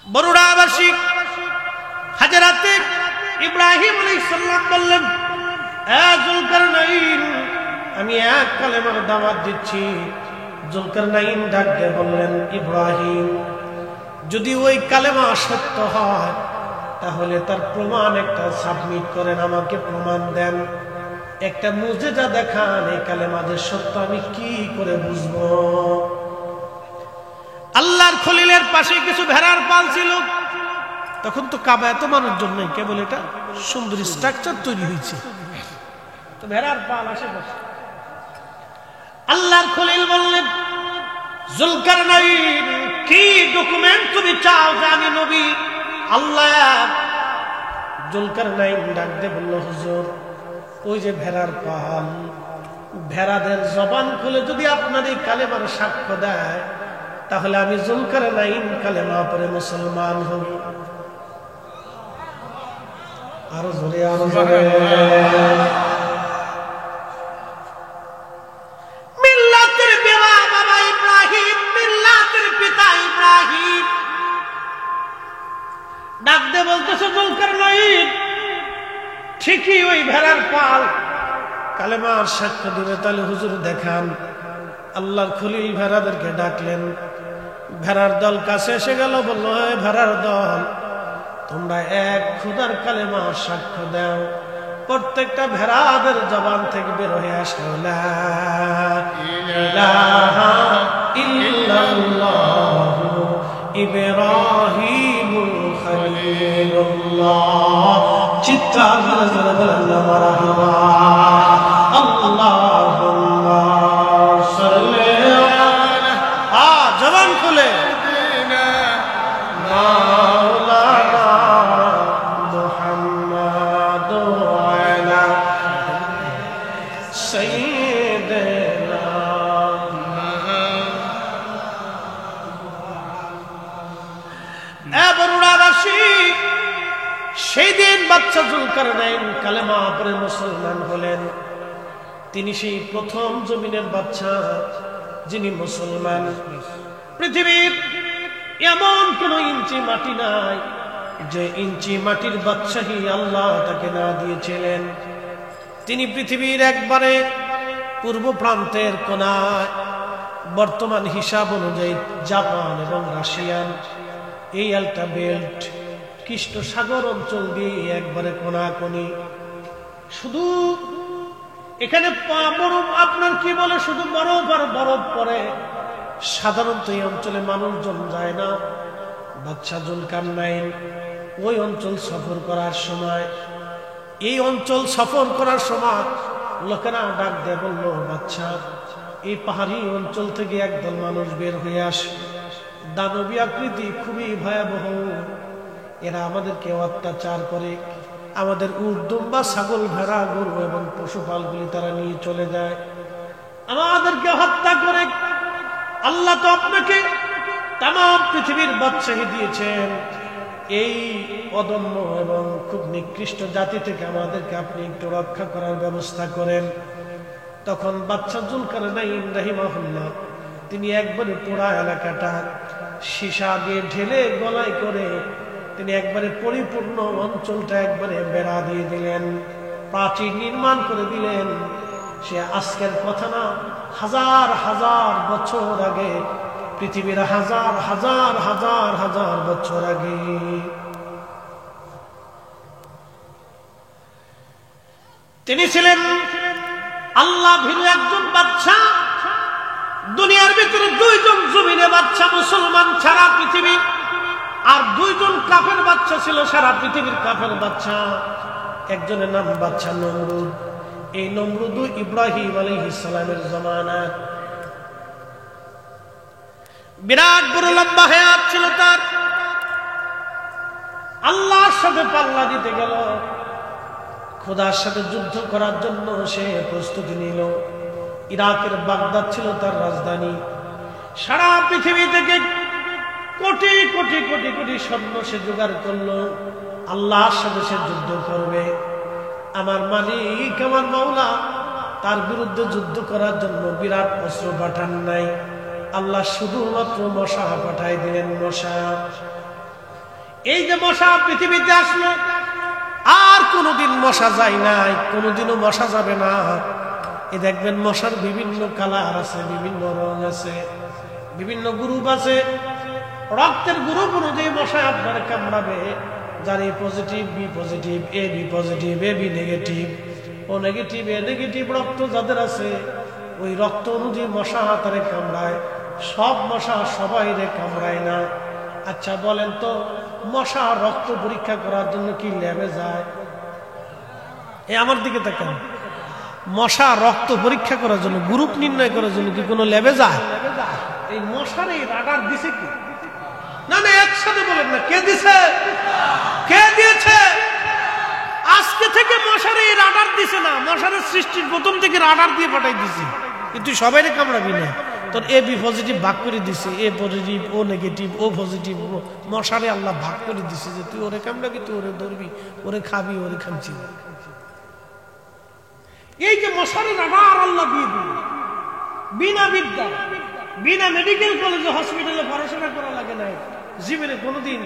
বরুড়াবাসী হাজরাতে ইব্রাহিম আলাইহিস সালাম বললেন, এ যুলকারনাইন, আমি এক কালেমার দাওয়াত দিচ্ছি। যুলকারনাইন ডাক দিয়ে বললেন, ইব্রাহিম, যদি ওই কালেমা সত্য হয় তাহলে তার প্রমাণ একটা সাবমিট করেন, আমাকে প্রমাণ দেন, একটা মুজিজা দেখান, এই কালেমা যে সত্য আমি কি করে বুঝবো? আল্লাহর খলিলের পাশে কিছু ভেড়ার পাল ছিল। তখন তো কাবা এত মানুষজন নেই, কেবল এটা সুন্দর স্ট্রাকচার তৈরি হয়েছে, তো ভেড়ার পাল আশেপাশে। আল্লাহর খলিল বললেন, যুলকারনাইন, কি ডকুমেন্ট তুমি চাও যে আমি নবী? আল্লাহ। যুলকারনাইন ডাক দিয়ে বলল, হুজুর, ওই যে ভেড়ার পাল, ভেড়াদের জবান খুলে যদি আপনার এই কালেমার সাক্ষ্য দেয় তাহলে আমি যুলকারনাইন কালেমা পড়ে মুসলমান হব। আরো জোরে, আরো জোরে। মিল্লাতের বেওয়া বাবা ইব্রাহিম, মিল্লাতের পিতা ইব্রাহিম ডাক দিয়ে বলতেছে, যুলকারনাইন, ঠিকই ওই ভেড়ার পাল কালেমার সাক্ষ্য দিবে, তাহলে হুজুর দেখান। আল্লাহর খলিল ভেড়াদেরকে ডাকলেন। ভেড়ার দল কাছে এসে গেল, বলল, হে ভেড়ার দল, তোমরা এক খোদার কালেমা সাক্ষ্য দাও। প্রত্যেকটা ভেড়াদের জবান থেকে বের হয়ে আসে, লা ইলাহা ইল্লাল্লাহু ইব্রাহিমুল খলিলুল্লাহ। চিৎকার করে জোরে বলেন না মারহাবা। আল্লাহুম্মা সাল্লি আলা, জবান খুলে, মাওলানা মুহাম্মাদ ওয়ালা সাইয়্যিদিনা। এ বরুড়াবাসী, সেই দিন বাচ্চা যুলকারনাইন কালেমা পড়ে মুসলমান হলেন। তিনি সেই প্রথম জমিনের বাচ্চা যিনি মুসলমান। পৃথিবীর এমন কোন ইঞ্চি মাটি নাই যে ইঞ্চি মাটির বাদশাহী আল্লাহ তাকে না দিয়েছিলেন। তিনি পৃথিবীর একবারে পূর্ব প্রান্তের কোনায়, বর্তমান হিসাব অনুযায়ী জাপান এবং রাশিয়ান এই আলটা বেল্ট কৃষ্ণ সাগর অঞ্চল দিয়ে একবারে কোনাকুনি, শুধু এখানে বরফ, আপনার কি বলে, শুধু বরফ আর বরফ পড়ে। সাধারণত এই অঞ্চলে মানুষজন যায় না। বাদশা যুলকারনাইন ওই অঞ্চল সফর করার সময়, এই অঞ্চল সফর করার সময় লোকেরা ডাক দিয়ে বলল, বাদশা, এই পাহাড়ি অঞ্চল থেকে একদল মানুষ বের হয়ে আসে, দানবী আকৃতি, খুবই ভয়াবহ। এরা আমাদেরকে অত্যাচার করে, আমাদের উট, দুম্বা, ছাগল, ভেড়া, গরু এবং পশুপালগুলি তারা নিয়ে চলে যায়, আমাদেরকে হত্যা করে। আল্লাহ তো আপনাকে তাম পৃথিবীর বাদশাহী দিয়েছেন, এই অদম্য এবং খুব নিকৃষ্ট জাতি থেকে আমাদেরকে আপনি একটু রক্ষা করার ব্যবস্থা করেন। তখন বাদশা যুলকারনাইন রাহিমাহুল্লাহ তিনি একবারে পোড়া এলাকাটা সীসা দিয়ে ঢেলে গলায় করে তিনি একবারে পরিপূর্ণ অঞ্চলটা একবারে বেড়া দিয়ে দিলেন, প্রাচীর নির্মাণ করে দিলেন। সে আজকের কথা না, হাজার হাজার বছর আগে, পৃথিবীর হাজার হাজার হাজার হাজার বছর আগে। তিনি ছিলেন আল্লাহ ভীরু একজন বাদশা। দুনিয়ার ভিতরে দুইজন জমিনে বাদশা মুসলমান সারা পৃথিবী, আর দুইজন কাফের বাদশা ছিল সারা পৃথিবীর কাফের বাদশা। একজনের নাম বাদশা নমরুদ। এই নমরুদ ইব্রাহিম আলাইহিস সালামের জামানাত, বিরাট বড় লম্বা হায়াত ছিল তার। আল্লাহর সাথে পাল্লা দিতে গেল, খোদার সাথে যুদ্ধ করার জন্য সে প্রস্তুতি নিল। ইরাকের বাগদাদ ছিল তার রাজধানী। সারা পৃথিবী থেকে কোটি কোটি কোটি কোটি স্বর্ণ সে জোগাড় করলো, আল্লাহর সাথে সে যুদ্ধ করবে। আমার মালিক, আমার মাওলা তার বিরুদ্ধে যুদ্ধ করার জন্য বিরাট অস্ত্র পাঠান নাই, আল্লাহ শুধুমাত্র মশা পাঠাই দিলেন। মশা এই যে মশা পৃথিবীতে আসলো, আর কোনোদিন মশা যায় নাই, কোনোদিনও মশা যাবে না। এই দেখবেন মশার বিভিন্ন কালার আছে, বিভিন্ন রং আছে, বিভিন্ন গ্রুপ আছে। রক্তের গ্রুপ অনুযায়ী মশা আপনার কামড়াবে। যার এ positive, B positive, A B positive, A B negative, O negative, A negative রক্ত যাদের আছে, ওই রক্ত অনুযায়ী মশা তারে কামড়ায়। সব মশা সবাইরে কামড়ায় না। আচ্ছা বলেন তো, মশা রক্ত পরীক্ষা করার জন্য কি ল্যাবে যায়? এই আমার দিকে তাকান। মশা রক্ত পরীক্ষা করার জন্য, গ্রুপ নির্ণয় করার জন্য কি কোনো ল্যাবে যায়? এই মশার এই রাডার দিছে কি? না না, একসাথে বলেন না, কে দিছে? কে দিয়েছে? আজকে থেকে মশার এই রাডার দিছে না, মশারের সৃষ্টির প্রথম থেকে রাডার দিয়ে পাঠাই দিছি। কিন্তু সবাইরে কামড়াবি না, তোর এ বি পজিটিভ ভাগ করে দিছে, এ পজিটিভ, ও নেগেটিভ, ও পজিটিভ। মশারে আল্লাহ ভাগ করে দিছে যে তুই ওরে কামড়াবি, তুই ওরে ধরবি, ওরে খাবি, ওরে খামছি। এই যে মশারে রাডার আল্লাহ দিয়ে দিল, বিনা বিদ্যা, বিনা মেডিকেল কলেজে হসপিটালে পড়াশোনা করা লাগে নাই, জীবনে কোনোদিন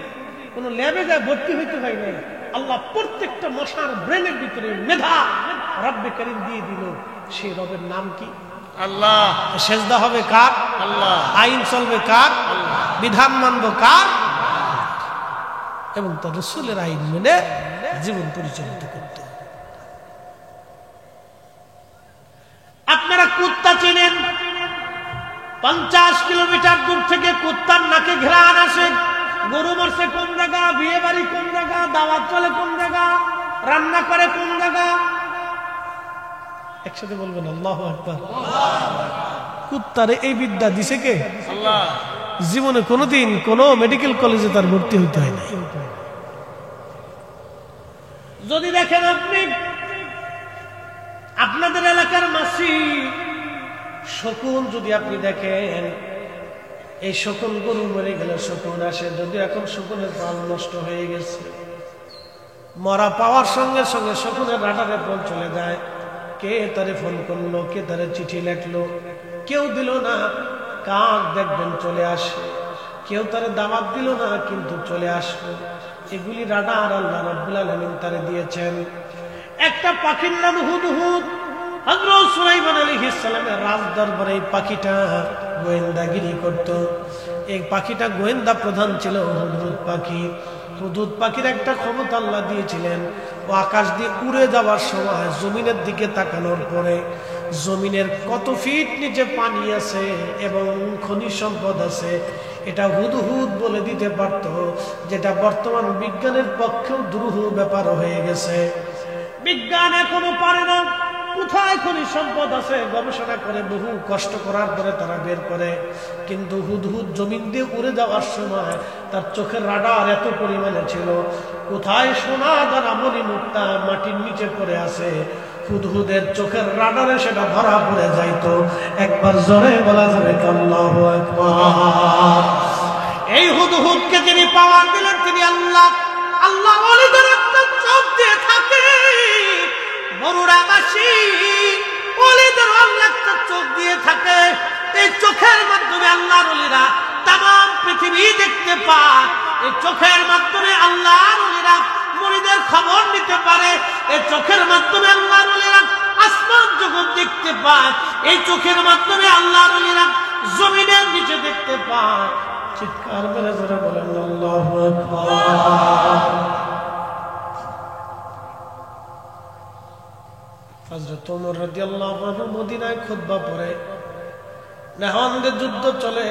কোন ল্যাবে যায় ভর্তি হইতে হয় নাই। আল্লাহ প্রত্যেকটা মশার ব্রেনের ভিতরে মেধা রব্বে কারীম দিয়ে দিল। সেই রবের নাম কি? আল্লাহ। সেজদা হবে কার? আল্লাহ। আইন চলবে কার? আল্লাহ। বিধান মানব কার? এবং তার রাসূলের আইন মেনে জীবন পরিচালিত করতে। আপনারা কুত্তা চেনেন? 50 কিলোমিটার দূর থেকে কুত্তার নাকে ঘ্রাণ আসে। গরু মরছে কোন জায়গা, বিয়ে বাড়ি কোন জায়গা, দাওয়াত চলে কোন জায়গা, রান্না করে কোন জায়গা। একসাথে বলবেন আল্লাহু আকবার। কুত্তারে এই বিদ্যা দিছে কে? আল্লাহ। জীবনে কোনোদিন কোন মেডিকেল কলেজে তার ভর্তি হইতে হয় না। যদি দেখেন আপনি আপনাদের এলাকার মাছি শকুন, যদি আপনি দেখেন এই শকুন, গরু মরে গেলে শকুন আসে। যদি এখন শকুনের পাল নষ্ট হয়ে গেছে, মরা পাওয়ার সঙ্গে সঙ্গে শকুনের রাডারে ফোন চলে যায়। কে তারে ফোন করলো, কে তারে চিঠি লেখলো, কেউ দিল না। কাক দেখবেন চলে আসে, কেউ তারে দাওয়াত দিল না কিন্তু চলে আসলো। এগুলি রাডার আল্লাহ রাব্বুল আলামিন তারে দিয়েছেন। একটা পাখির নাম হুদহুদ। হযরত সুলাইমান আলাইহিস সালামের রাজ দরবারে এই পাখিটা গোয়েন্দাগিরি করত। এই পাখিটা গোয়েন্দা প্রধান ছিল হুদহুদ পাখি। হুদহুদ পাখির একটা ক্ষমতা আল্লাহ দিয়েছিলেন, ও আকাশ দিয়ে উড়ে যাওয়ার সময় জমিনের দিকে তাকানোর পরে জমিনের কত ফিট নিচে পানি আছে এবং খনিজ সম্পদ আছে এটা হুদহুদ বলে দিতে পারত, যেটা বর্তমান বিজ্ঞানের পক্ষেও দুরূহ ব্যাপার হয়ে গেছে। বিজ্ঞান এখনো পারে না কোথায় খনিজ সম্পদ আছে, গবেষণা করে বহু কষ্ট করার পরে তারা বের করে। কিন্তু হুদহুদ জমিন দিয়ে উড়ে যাওয়ার সময় তার চোখের রাডার এত পরিমাণে ছিল, কোথায় সোনা দানা মণি মুক্তা মাটির নিচে পড়ে আছে, হুদহুদের চোখের রাডারে সেটা ধরা পড়ে যাইতো। একবার জোরে বলা যাবে আল্লাহু আকবার। এই হুদহুদকে যিনি পাওয়ার দিলেন তিনি আল্লাহ। আল্লাহ ওলিদের একটা চোখ দিয়ে থাকে, বরুড়াবাসী ওলিদের আল্লাহ একটা চোখ দিয়ে থাকে। এই চোখের মাধ্যমে আল্লাহর ওলিরা তামাম পৃথিবী দেখতে পায়। এই চোখের মাধ্যমে আল্লাহর ওলিরা মুরিদের খবর নিতে পারে। এই চোখের মাধ্যমে আল্লাহর ওলিরা আসমান জগৎ দেখতে পায়। এই চোখের মাধ্যমে আল্লাহর ওলিরা জমিনের নিচে দেখতে পায়। চিৎকার করে জোরে বলেন আল্লাহু আকবার। হযরত ওমর রাদিয়াল্লাহু আনহু মদিনায় খুতবা পড়ে, নেহানদের যুদ্ধ চলে।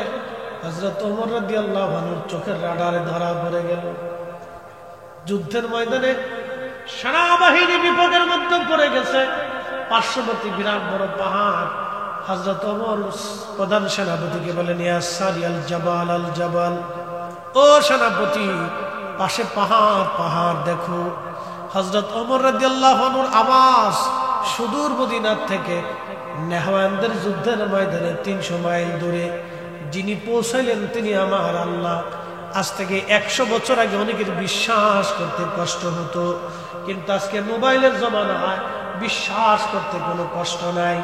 হযরত ওমর রাদিয়াল্লাহু আনহুর চোখের রাডারে ধরা পড়ে গেল। যুদ্ধের ময়দানে সেনাবাহিনী বিপদের মধ্যে পড়ে গেছে। পার্শ্ববর্তী বিরাট বড় পাহাড়। হযরত ওমর প্রধান সেনাপতিকে বলেন, ইয়া সারিয়াল জাবাল আল জাবাল, ও সেনাপতি পাশে পাহাড়, পাহাড় দেখো। হযরত ওমর রাদিয়াল্লাহু আনহুর আওয়াজ সুদূর মদিনার থেকে নেহওয়ানদের যুদ্ধের ময়দানে 300 মাইল দূরে। যিনি পৌঁছাইলেন তিনি আমার আল্লাহ। আজ থেকে 100 বছর আগে অনেকের বিশ্বাস করতে কষ্ট হতো, কিন্তু আজকে মোবাইলের জমানায় বিশ্বাস করতে কোনো কষ্ট নাই।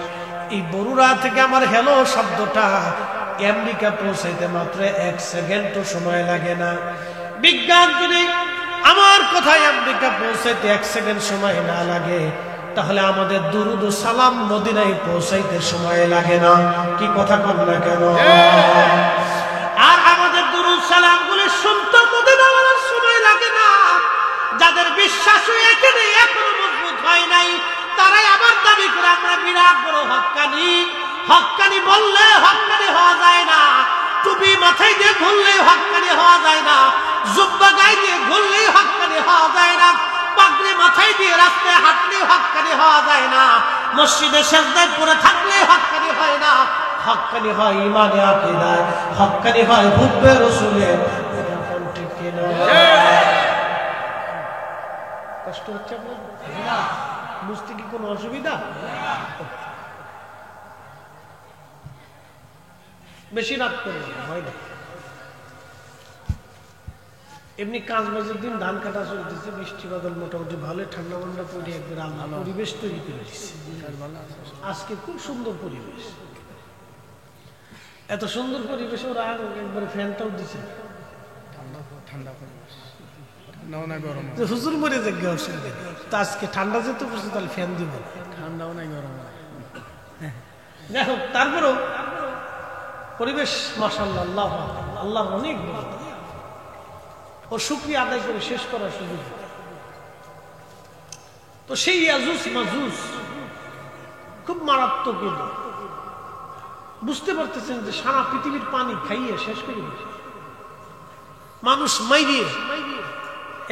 এই বরুড়া থেকে আমার হ্যালো শব্দটা আমেরিকা পৌঁছাইতে মাত্র 1 সেকেন্ডও সময় লাগে না। বিজ্ঞান যদি আমার কথায় আমেরিকা পৌঁছাইতে 1 সেকেন্ড সময় না লাগে, তাহলে আমাদের দুরুদ ও সালাম মদিনায় পৌঁছাইতে সময় লাগে না। কি কথা বল না কেন? আর আমাদের দুরুদ সালাম গুলি শুনতে মদিনা যাওয়ার সময় লাগে না। যাদের বিশ্বাস এখানে এখনো মজবুত হয় নাই, তারাই আবার দাবি করে আমরা বিরাট বড় হক্কানি। হক্কানি বললে হক্কানি হওয়া যায় না। টুপি মাথায় দিয়ে ঘুরলে হক্কানি হওয়া যায় না। জুব্বা গায়ে দিয়ে ঘুরলেই হক্কানি হওয়া যায় না। পাগড়ি মাথায় দিয়ে রাস্তায় হাঁটলে হক্কানি হওয়া যায় না। মসজিদে সেজদায় পড়ে থাকলে হক্কানি হয় না। হক্কানি হয় ইমানে আকীদায়, হক্কানি হয় হুব্বে রাসূলের। এটা কোন ঠিক কিনা? কষ্ট হচ্ছে আপনার? বুঝতে কি কোনো অসুবিধা? বেশি রাত করে হয় না। এমনি কাজ বাজের দিন ধান কাটা চলতেছে, বৃষ্টি বাদল মোটামুটি ভালো, ঠান্ডা ঠান্ডা পড়ে একবার আল্লাহ পরিবেশ তৈরি করে দিচ্ছে। আজকে খুব সুন্দর পরিবেশ। এত সুন্দর পরিবেশ ওরা একবারে ফ্যানটাও দিচ্ছে। ঠান্ডা পরিবেশ, ঠান্ডাও না গরম। হুজুর মরে যাবে অসুবিধা, তো আজকে ঠান্ডা যেতে পড়ছে, তাহলে ফ্যান দিব। ঠান্ডাও নাই গরম। দেখো তারপরেও পরিবেশ মাশাআল্লাহ, আল্লাহ আল্লাহ অনেক বড়। ও শুকরিয়া আদায় করে শেষ করার সুযোগ। তো সেই ইয়াজুজ মাজুজ খুব মারাত্মক। বুঝতে পারতেছেন যে সারা পৃথিবীর পানি খাইয়ে শেষ করে দিয়েছে। মানুষ মাইরিয়ে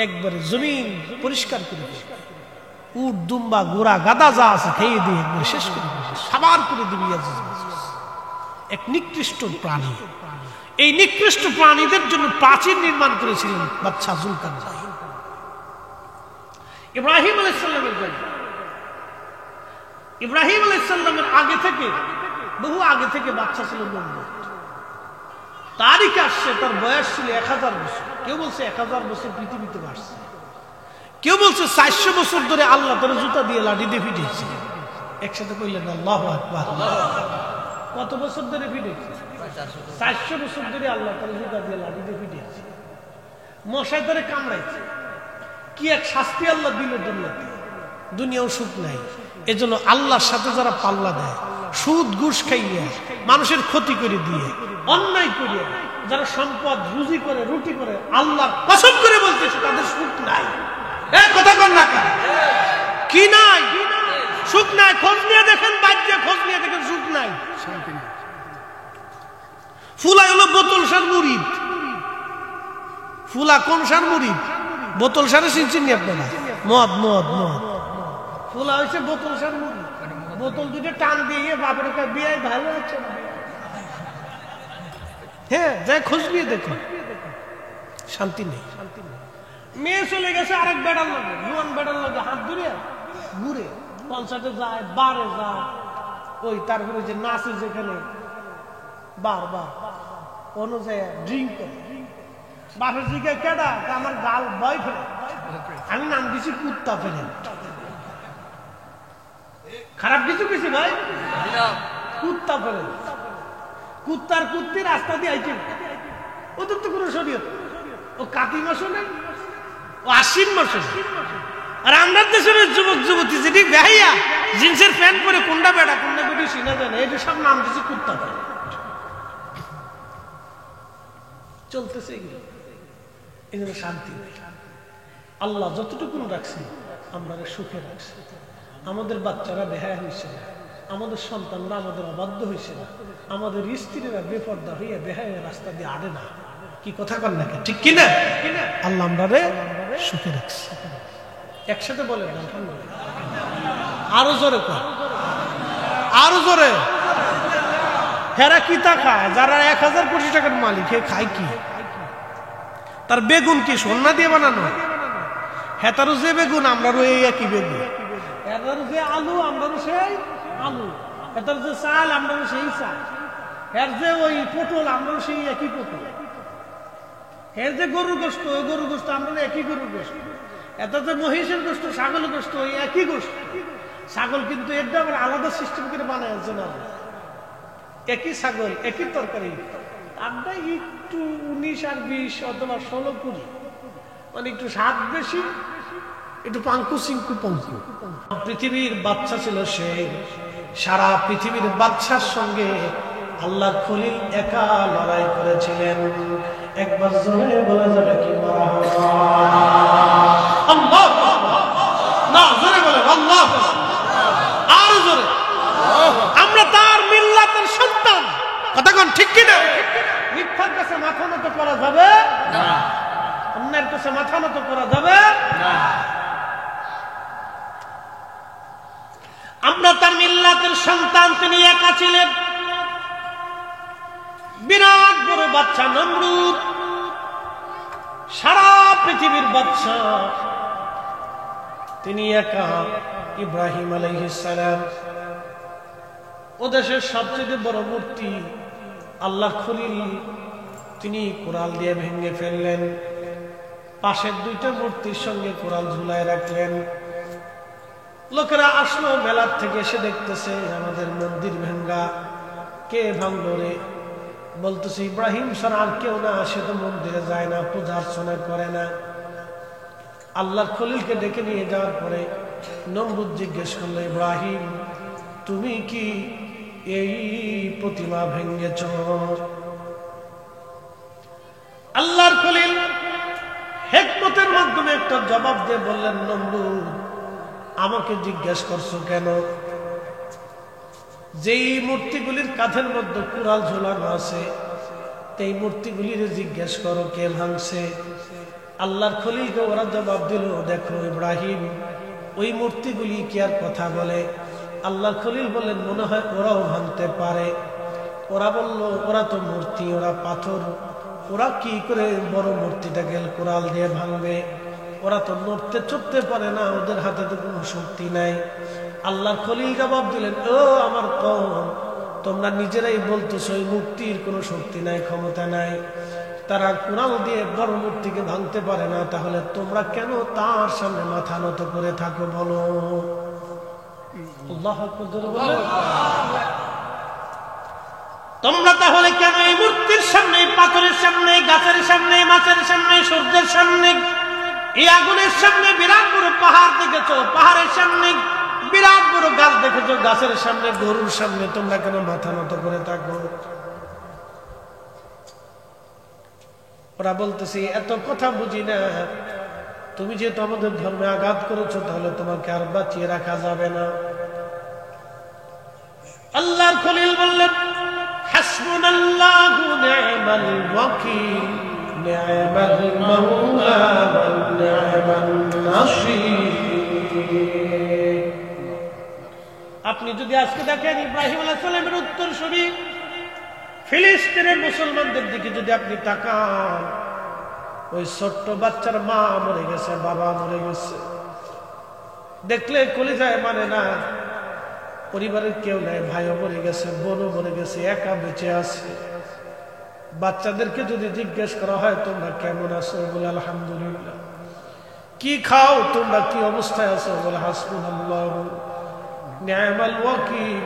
একবারে জমিন পরিষ্কার করে দিয়েছে। উট দুম্বা গোড়া গাদা যা আছে খেয়ে দিয়ে একবারে শেষ করে দিয়েছে, সাবার করে দিবি ইয়াজুজ মাজুজ। এক নিকৃষ্ট প্রাণী। এই নিকৃষ্ট প্রাণীদের জন্য প্রাচীর নির্মাণ করেছিলেন বাদশা জুলকারনাইন। ইব্রাহিম আলাইহিস সালামের জন্য, ইব্রাহিম আলাইহিস সালামের আগে থেকে, বহু আগে থেকে বাদশা ছিল নমরুদ। তারিখ আসছে, তার বয়স ছিল 1000 বছর। কেউ বলছে 1000 বছর পৃথিবীতে বাড়ছে, কেউ বলছে 400 বছর ধরে আল্লাহ তার জুতা দিয়ে লাঠি দিয়ে ফিটেছে। একসাথে কইলেন আল্লাহু আকবার। কত বছর ধরে ফিটেছে? 400 বছর ধরে আল্লাহ তার জুতা দিয়ে লাঠি দিয়ে ফিটেছে। মশায় ধরে কামড়াইছে। কি এক শাস্তি আল্লাহ দিল দুনিয়াতে। দুনিয়াও সুখ নাই। এজন্য আল্লাহর সাথে যারা পাল্লা দেয়, সুদ ঘুষ খাইয়ে মানুষের ক্ষতি করে দিয়ে, অন্যায় করিয়ে যারা সম্পদ রুজি করে, রুটি করে, আল্লাহ কসম করে বলতেছে তাদের সুখ নাই। কথা কন না কেন? কি নাই? সুখ নাই। খোঁজ নিয়ে দেখেন, বাজ্যে খোঁজ নিয়ে দেখেন, সুখ নাই, শান্তি নাই। ফুলা হলো বোতল সার মুরিদ। ফুলা কোন সার মুরিদ? বোতল সারে চিনি আপনারা? মদ মদ মদ। ফুলা হয়েছে বোতল সার মুরিদ। বোতল দুটো টান দিয়ে বাপের কাছে বিয়ে ভালো হচ্ছে না। হ্যাঁ, যাই খোঁজ নিয়ে দেখো, শান্তি নেই। মেয়ে চলে গেছে আরেক বেড়ার লগে, জুয়ান বেড়ার লগে হাত ধরে ঘুরে, কনসার্টে যায়, বারে যায়, ওই তারপরে যে নাচে যেখানে বারবার অনুযায়ী ড্রিঙ্ক করে। বাপের দিকে কেডা? আমার গাল বয়ফ্রেন্ড, আমি নাম দিছি কুত্তা ফ্রেন্ড। খারাপ কিছু কিছু ভাই, কুত্তা ফ্রেন্ড। কুত্তার কুত্তি রাস্তা দিয়ে আইছে, ওদের তো কোনো শরীয়ত। ও কাতি মাসও নেই, ও আশ্বিন মাসও নেই। আর আমরা দেশের যুবক যুবতী যেটি বেহাইয়া জিন্সের প্যান্ট পরে কোনটা বেড়া কোনটা বেটি চিনা যায় না, এটা সব নাম দিচ্ছে কুত্তা ফ্রেন্ড। চলতেছে এগুলো, এগুলো শান্তি নেই। আল্লাহ যতটুকু রাখছি আমরা সুখে রাখছি। আমাদের বাচ্চারা বেহায়া হয়েছে না, আমাদের সন্তানরা আমাদের অবাধ্য হয়েছে না, আমাদের স্ত্রীরা বেপর্দা হইয়া বেহায়া রাস্তা দিয়ে আড়ে না। কি কথা কন না, ঠিক কিনা? আল্লাহ আমরা সুখে রাখছি। একসাথে বলে আলহামদুলিল্লাহ। আরো জোরে কর, আরো জোরে। হেরা কি তা খায়? যারা 1000 কোটি টাকার মালিক, হে খায় কি? তার বেগুন কি সোনা দিয়ে বানানো? হেতারও যে বেগুন, আমরারও এই একই বেগুন। হেতারও যে আলু, আমরারও সেই আলু। হেতার যে চাল, আমরারও সেই চাল। হের যে ওই পটল, আমরারও সেই একই পটল। হের যে গরুর গোস্ত, ওই গরুর গোস্ত, আমরারও একই গরুর গোস্ত। এটা যে মহিষের গোস্ত, ছাগলের গোস্ত, ওই একই গোস্ত। ছাগল কিন্তু এটা আবার আলাদা সিস্টেম করে বানায় আছে না। একই ছাগল, একই তরকারি, আমরা একটু 19 আর 20 অথবা 16-20, মানে একটু স্বাদ বেশি, একটু পাঙ্কু সিঙ্কু পঙ্কু। পৃথিবীর বাচ্চা ছিল সে, সারা পৃথিবীর বাচ্চার সঙ্গে আল্লাহ খলিল একা লড়াই করেছিলেন। একবার জোরে বলা যাবে কি মারহাবা? আল্লাহ না, জোরে বলে আল্লাহ, আর জোরে। আমরা তার মিল্লাতের সন্তান, কথা কোন ঠিক কি না? মিথ্যার কাছে মাথা নত করা যাবে না, অন্যের কাছে মাথা নত করা যাবে না। আমরা তার মিল্লাতের সন্তান, তিনি একা ছিলেন। বিরাট বড় বাচ্চা নমরুদ, সারা পৃথিবীর বাচ্চা, তিনি একা। ইব্রাহিম আলাইহিস সালাম, ও দেশের সবচেয়ে বড় মূর্তি আল্লাহ খলিল, তিনি কোরাল দিয়ে ভেঙে ফেললেন। পাশের দুইটা মূর্তির সঙ্গে কোরাল ঝুলায় রাখলেন। লোকেরা আসলো মেলার থেকে, এসে দেখতেছে আমাদের মন্দির ভেঙ্গা। কে ভাঙলো রে? বলতেছে ইব্রাহিম ছাড়া আর কেউ না, সে তো মন্দিরে যায় না, পূজা অর্চনা করে না। আল্লাহর খলিলকে ডেকে নিয়ে যাওয়ার পরে নমরুদ জিজ্ঞেস করলো, ইব্রাহিম তুমি কি এই প্রতিমা ভেঙেছ? আল্লাহর খলিল হিকমতের মাধ্যমে একটা জবাব দিয়ে বললেন, নমরুদ আমাকে জিজ্ঞেস করছো কেন? যেই মূর্তিগুলির কাঁধের মধ্যে কুড়াল ঝোলানো আছে, এই মূর্তিগুলির জিজ্ঞেস করো কে ভাঙছে। আল্লাহর খলিলকে ওরা জবাব দিল, দেখো ইব্রাহিম ওই মূর্তিগুলি কি আর কথা বলে? আল্লাহর খলিল বললেন, মনে হয় ওরাও ভাঙতে পারে। ওরা বলল, ওরা তো মূর্তি, ওরা পাথর, ওরা কি করে বড় মূর্তিটাকে কোরাল দিয়ে ভাঙবে? ওরা তো নড়তে চড়তে পারে না, ওদের হাতে তো কোনো শক্তি নাই। আল্লাহর খলিল জবাব দিলেন, ও আমার কওম, তোমরা নিজেরাই বলতেছো ওই মূর্তির কোনো শক্তি নাই, ক্ষমতা নাই, তারা কোরাল দিয়ে বড় মূর্তিকে ভাঙতে পারে না, তাহলে তোমরা কেন তার সামনে মাথা নত করে থাকো বলো? আল্লাহু আকবার বলেন। তোমরা তাহলে কেন এই মূর্তির সামনে, পাথরের সামনে, গাছের সামনে, মাছের সামনে, সূর্যের সামনে, এই আগুনের সামনে বিরাট বড় পাহাড় দেখেছো, পাহাড়ের সামনে বিরাট বড় গাছ দেখেছো, গাছের সামনে, গরুর সামনে তোমরা কেন মাথা নত করে থাকো? ওরা বলতেছি এত কথা বুঝি না, তুমি যেহেতু আমাদের ধর্মে আঘাত করেছো, তাহলে তোমাকে আর বাঁচিয়ে রাখা যাবে না। আল্লাহর খলিল বললেন, হাসবুনাল্লাহু নি'মাল ওয়াকিল, নি'মাল মাওলা ওয়া নি'মান নাসীর। আপনি যদি আজকে দেখেন ইব্রাহিম আলাইহিস সালামের উত্তরসূরি ফিলিস্তিনের মুসলমানদের দিকে যদি আপনি তাকান, ওই ছোট্ট বাচ্চার মা মরে গেছে, বাবা মরে গেছে, দেখলে কলিজায় মানে না। পরিবারের কেউ নাই, ভাইও মরে গেছে, বোনও মরে গেছে, একা বেঁচে আছে। বাচ্চাদেরকে যদি জিজ্ঞেস করা হয় তোমরা কেমন আছো, বলে আলহামদুলিল্লাহ। কি খাও তোমরা, কি অবস্থায় আছো, বলে হাসবুনাল্লাহু নি'মাল ওয়াকিল,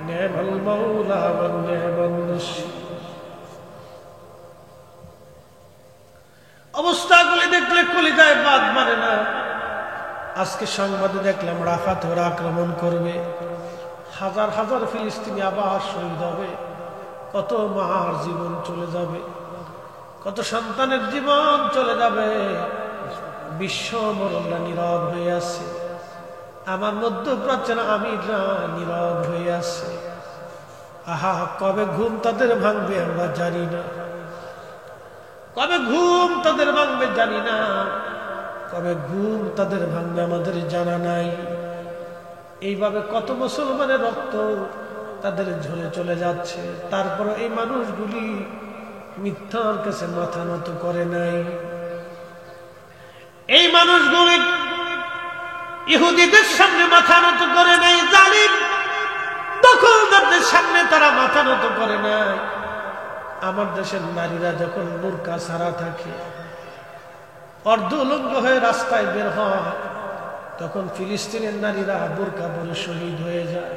নি'মাল মাওলা ওয়া নি'মান নাসীর। অবস্থাগুলি দেখলে কলিজায় বাদ মানে না। আজকে সংবাদে দেখলাম রাফাতে ওরা আক্রমণ করবে, হাজার হাজার ফিলিস্তিনি আবার শহীদ হবে, কত মার জীবন চলে যাবে, কত সন্তানের জীবন চলে যাবে। বিশ্ব মরণরা নীরব হয়ে আছে, আমার মধ্যপ্রাচ্যের আমিররা নীরব হয়ে আছে। আহা, কবে ঘুম তাদের ভাঙবে আমরা জানি না, কবে ঘুম তাদের ভাঙবে জানি না, কবে ঘুম তাদের ভাঙবে আমাদের জানা নাই। এইভাবে কত মুসলমানের রক্ত তাদের ঝরে চলে যাচ্ছে, তারপর এই মানুষগুলি মিথ্যার কাছে মাথা নত করে নাই। এই মানুষগুলি ইহুদিদের সামনে মাথা নত করে নাই, জালিম দখলদারদের সামনে তারা মাথা নত করে নাই। আমার দেশের নারীরা যখন বোরকা ছাড়া থাকে, অর্ধ উলঙ্গ হয়ে রাস্তায় বের হয়, তখন ফিলিস্তিনের নারীরা বোরকা পরে শহীদ হয়ে যায়।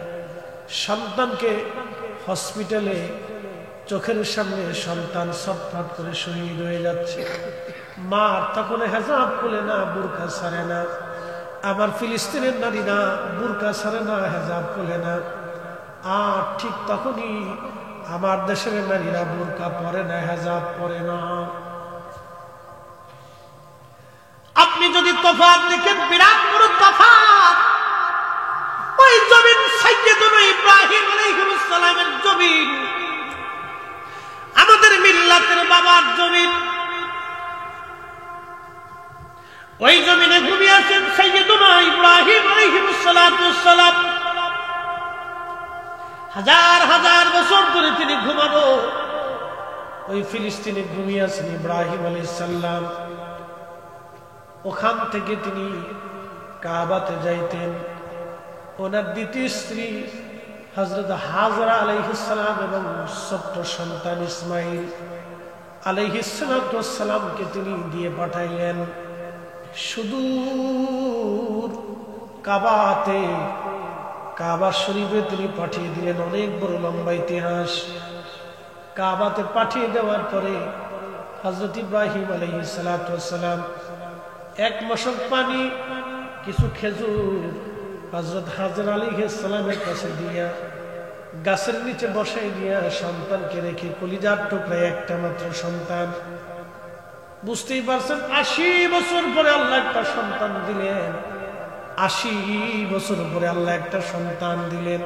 সন্তানকে হসপিটালে চোখের সামনে সন্তান ছটফট করে শহীদ হয়ে যাচ্ছে। মা তখন হেজাব খুলে না, বুরকা ছাড়ে না। আবার ফিলিস্তিনের নারীরা বুরকা ছাড়ে না, হেজাব খুলে না। আর ঠিক তখনই আমার দেশের নারীরা বুরকা পরে না, হেজাব পরে না। আপনি যদি তফাৎ দেখেন, বিরাট বড় তফাৎ। ওই জমিন সাইয়্যিদুনা ইব্রাহিম আলাইহিস সালামের জমিন, আমাদের মিল্লাতের বাবার জমিন। ওই জমিনে ঘুমিয়ে আছেন সাইয়্যিদুনা ইব্রাহিম আলাইহিস সালাম। হাজার হাজার বছর ধরে তিনি ঘুমানো ওই ফিলিস্তিনে ঘুমিয়ে আছেন ইব্রাহিম আলাইহিস সালাম। ওখান থেকে তিনি কাবাতে যাইতেন। ওনার দ্বিতীয় স্ত্রী হযরত হাজরা আলাইহিস সালাম এবং ছোট্ট সন্তান ইসমাইল আলাইহিস সালামকে তিনি দিয়ে পাঠাইলেন সুদূর কাবাতে। কাবা শরীফে তিনি পাঠিয়ে দিলেন। অনেক বড় লম্বা ইতিহাস। কাবাতে পাঠিয়ে দেওয়ার পরে হযরত ইব্রাহিম আলাইহিস সালাম এক মশক পানি, কিছু খেজুর হযরত হাজরা আলাইহিস সালামের কাছে দিয়া গাছের নিচে বসাই দিয়া সন্তানকে রেখে, কলিজার টুকরা একটা মাত্র সন্তান। বুঝতেই পারছেন, ৮০ বছর পরে আল্লাহ একটা সন্তান দিলেন। ৮০ বছর পরে আল্লাহ একটা সন্তান দিলেন।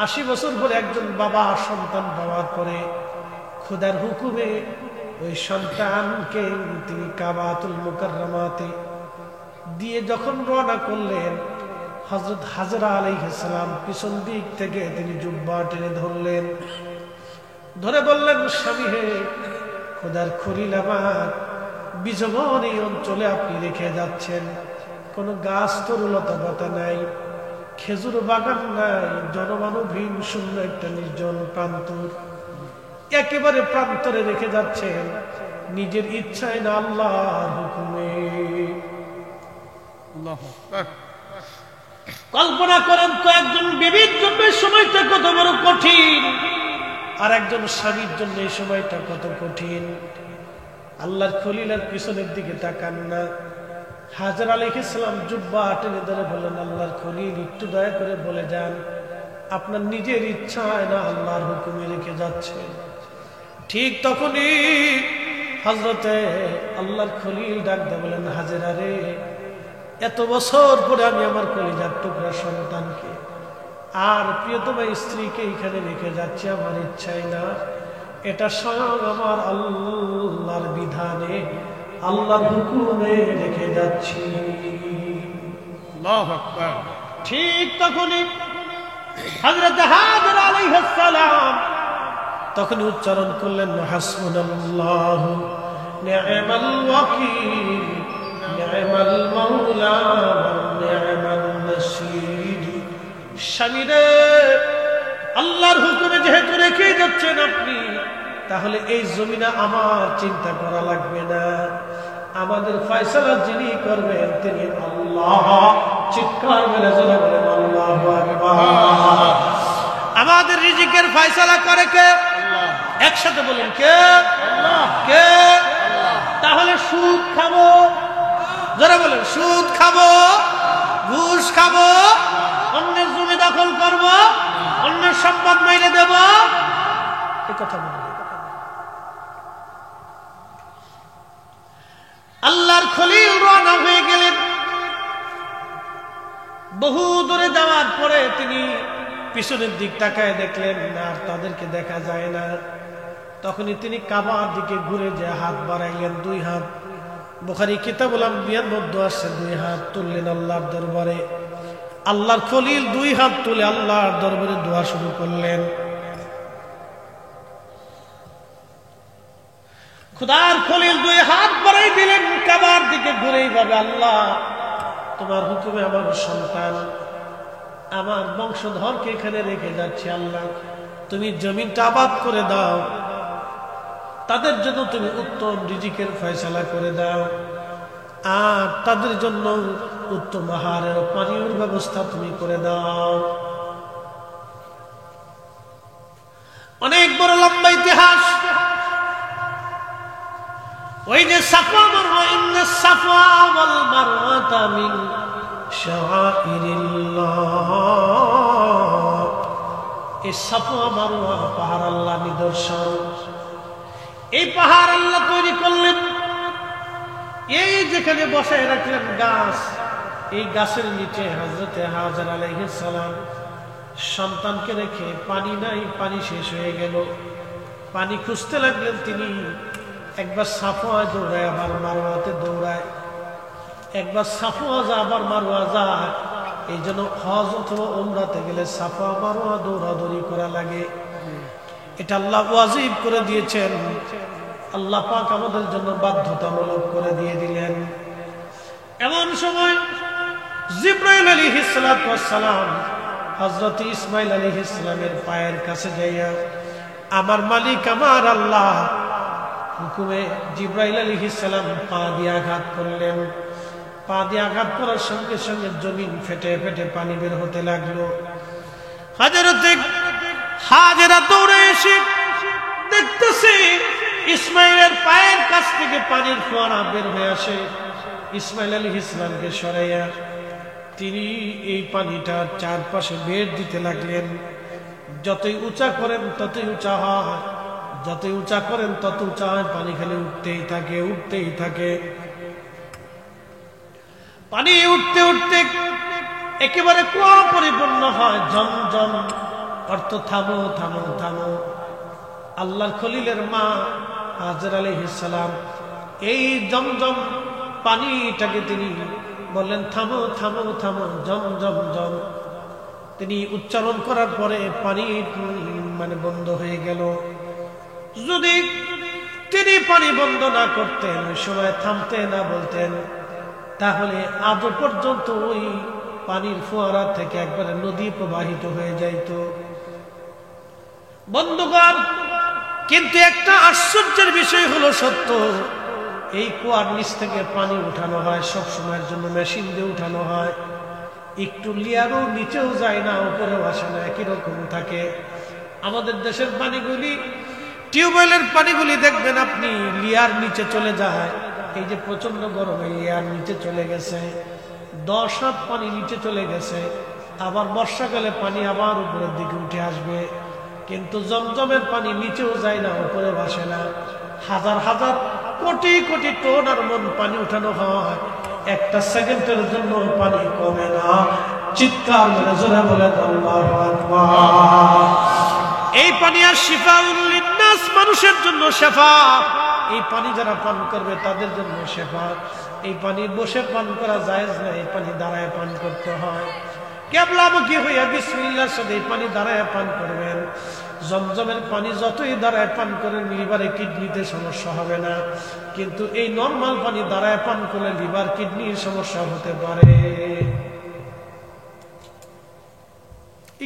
৮০ বছর পরে একজন বাবা সন্তান পাওয়ার পরে খোদার হুকুমে ওই সন্তানকে তিনি কাবাতুল মুকাররমাতে দিয়ে যখন রওনা করলেন, হযরত হাজরা আলাইহিস সালাম পিছন দিক থেকে তিনি জুব্বা টেনে ধরলেন। ধরে বললেন, স্বামী হে, খোদার খলিল আমার বিজবন এই অঞ্চলে আপনি রেখে যাচ্ছেন। কোনো গাছ তরুলতা পাতা নাই, খেজুর বাগান নাই, জনমানবহীন শূন্য একটা নির্জন প্রান্তর, একেবারে প্রান্তরে রেখে যাচ্ছেন নিজের ইচ্ছায় না আল্লাহর হুকুমে। কল্পনা করেন তো, একজন বিবির জন্য সময়টা কত বড় কঠিন, আর একজন স্বামীর জন্য এই সময়টা কত কঠিন। আল্লাহর খলিলের পিছনের দিকে তাকান না। হাজরা আলাইহিস সালাম জুব্বা টেনে ধরে বললেন, আল্লাহর খলিল একটু দয়া করে বলে যান, আপনার নিজের ইচ্ছায় না আল্লাহর হুকুমে রেখে যাচ্ছে। ঠিক তখনই হযরতে আল্লাহর খলিল ডাক দিয়ে বলেন, হাজরা রে, এত বছর পরে আমি আমার কলিজার টুকরা সন্তানকে আর প্রিয়তমা স্ত্রীকে এখানে রেখে যাচ্ছি, আমার ইচ্ছাই না। এটা স্বয়ং আমার আল্লাহর বিধানে, আল্লাহর হুকুমে রেখে যাচ্ছি। আল্লাহু আকবার। ঠিক তখনই হযরত হাজরা আলাইহিস সালাম তখন উচ্চারণ করলেন, হাসবুনাল্লাহু নি'মাল ওয়াকিল নি'মাল মাওলা নি'মান নাসীর। স্বামীরে, আল্লাহর হুকুমে যেহেতু রেখে যাচ্ছেন আপনি, তাহলে এই জমিনে আমার চিন্তা করা লাগবে না। আমাদের ফয়সালা যিনি করবেন তিনি আল্লাহ। চিৎকার মেরে যারা বলেন আল্লাহু আকবার। আমাদের রিজিকের ফয়সালা করে কে? একসাথে বলেন, কে? কে? তাহলে সুদ খাবো, যারা বলেন সুদ খাবো, ঘুষ খাবো, অন্যের জমি দখল করব, অন্যের সম্পদ মেরে দেব, এই কথা বলেন। আল্লাহর খলিল রওনা হয়ে গেলেন। বহু দূরে যাওয়ার পরে তিনি পিছনের দিক তাকায় দেখলেন আর তাদেরকে দেখা যায় না। তখনই তিনি কাবার দিকে ঘুরে যে হাত বাড়াইলেন, 2 হাত। বুখারী কিতাবুল আম্বিয়ার মধ্যে আছে 2 হাত তুললেন আল্লাহর দরবারে। আল্লাহর খলিল 2 হাত তুলে আল্লাহর দরবারে দোয়া শুরু করলেন। খুদার খলিল 2 হাত বাড়াই দিলেন কাবার দিকে ঘুরে, এইভাবে, আল্লাহ তোমার হুকুমে আমার সন্তান, আমার বংশধরকে এখানে রেখে যাচ্ছি। আল্লাহ তুমি জমিনটা আবাদ করে দাও, তাদের জন্য তুমি উত্তম রিজিকের ফয়সালা করে দাও, আর তাদের জন্য উত্তম আহারের পানীয়র ব্যবস্থা তুমি করে দাও। অনেক বড় লম্বা ইতিহাস। ওই যে সাফা মারওয়া, ইন্না সাফা ওয়াল মারওয়াতা মিন শাআইরিল্লাহ, এই সাফা মারওয়া পাহাড় আল্লাহ নিদর্শন। এই পাহাড় আল্লাহ তৈরি করলেন। এই যেখানে বসায় রাখলেন গাছ, এই গাছের নিচে হযরতে হাজরা আলাইহিস সালাম সন্তানকে রেখে, পানি নাই, পানি শেষ হয়ে গেল, পানি খুঁজতে লাগলেন তিনি। একবার সাফওয়ায় দৌড়ায়, আবার মারওয়াতে দৌড়ায়, একবার সাফওয়া যায় আবার মারওয়া যায়। এই জন্য হজ অথবা উমরাতে গেলে সাফা মারওয়া দৌড়াদৌড়ি করা লাগে। এটা আল্লাহ ওয়াজিব করে দিয়েছেন, আল্লাহ পাক আমাদের জন্য বাধ্যতামূলক করে দিয়ে দিলেন। এমন সময় জিবরাইল আলাইহিস সালাতু ওয়াস সালাম হযরত ইসমাঈল আলাইহিস সালামের পায়ের কাছে যাইয়া, আমার মালিক আমার আল্লাহ হুকুমে জিবরাইল আলাইহিস সালাম পা দিয়ে আঘাত করলেন। পা দিয়ে আঘাত করার সঙ্গে সঙ্গে জমিন ফেটে ফেটে পানি বের হতে লাগলো। হযরতে হাজেরা দৌড়ে এসে দেখতেছে ইসমাইলের পায়ের কাছ থেকে পানির ফোয়ারা বের হয়ে আসে। ইসমাইল আলাইহিস সালামকে সরাইয়া তিনি এই পানিটা চারপাশে বের দিতে লাগলেন। যতই উঁচা করেন ততই উঁচা হয়, যতই উঁচা করেন তত উঁচা হয়, পানি খালি উঠতেই থাকে, উঠতেই থাকে। পানি উঠতে উঠতে একেবারে কুয়া পরিপূর্ণ হয়, জমজম, অর্থ থামো থামো থামো। আল্লাহর খলিলের মা হাজরা আলাইহিস সালাম এই জমজম পানিটাকে তিনি বললেন, থামো থামো থামো, জম জম জম। তিনি উচ্চারণ করার পরে পানি মানে বন্ধ হয়ে গেল। যদি তিনি পানি বন্ধ না করতেন, ওই সময় থামতে না বলতেন, তাহলে আজও পর্যন্ত ওই পানির ফোয়ারা থেকে একবারে নদী প্রবাহিত হয়ে যাইত। বন্ধুগণ, কিন্তু একটা আশ্চর্যের বিষয় হলো সত্য, এই কুয়ার নিচ থেকে পানি উঠানো হয়, সব সময়ের জন্য মেশিন দিয়ে উঠানো হয়। একটু লিয়ারও নিচেও যায় না, উপরেও আসে না, একই রকম থাকে। আমাদের দেশের পানিগুলি, টিউবওয়েলের পানিগুলি দেখবেন আপনি লিয়ার নিচে চলে যায়। এই যে প্রচন্ড গরমে লিয়ার নিচে চলে গেছে, 10 হাত পানি নিচে চলে গেছে। আবার বর্ষাকালে পানি আবার উপরের দিকে উঠে আসবে। কিন্তু জমজমের পানি নিচেও যায় না, উপরেও আসে না। হাজার হাজার কোটি কোটি টন আর মন পানি উঠানো হয়, একটা সেকেন্ডের জন্য পানি কমে না। চিৎকার মেরে জোরে বলে আল্লাহু আকবার। এই পানি আর শিফাউল লিন্নাস, মানুষের জন্য শেফা। এই পানি যারা পান করবে তাদের জন্য শেফা। এই পানি বসে পান করা জায়েজ না, এই পানি দাঁড়ায় পান করতে হয়। কেবলামুখী হইয়া বিসমিল্লাহর সাথে এই পানি দাঁড়ায় পান করবেন। জমজমের পানি যতই দাঁড়ায় পান করেন, লিভারে কিডনিতে সমস্যা হবে না। কিন্তু এই নরমাল পানি দাঁড়ায় পান করলে লিভার কিডনির সমস্যা হতে পারে।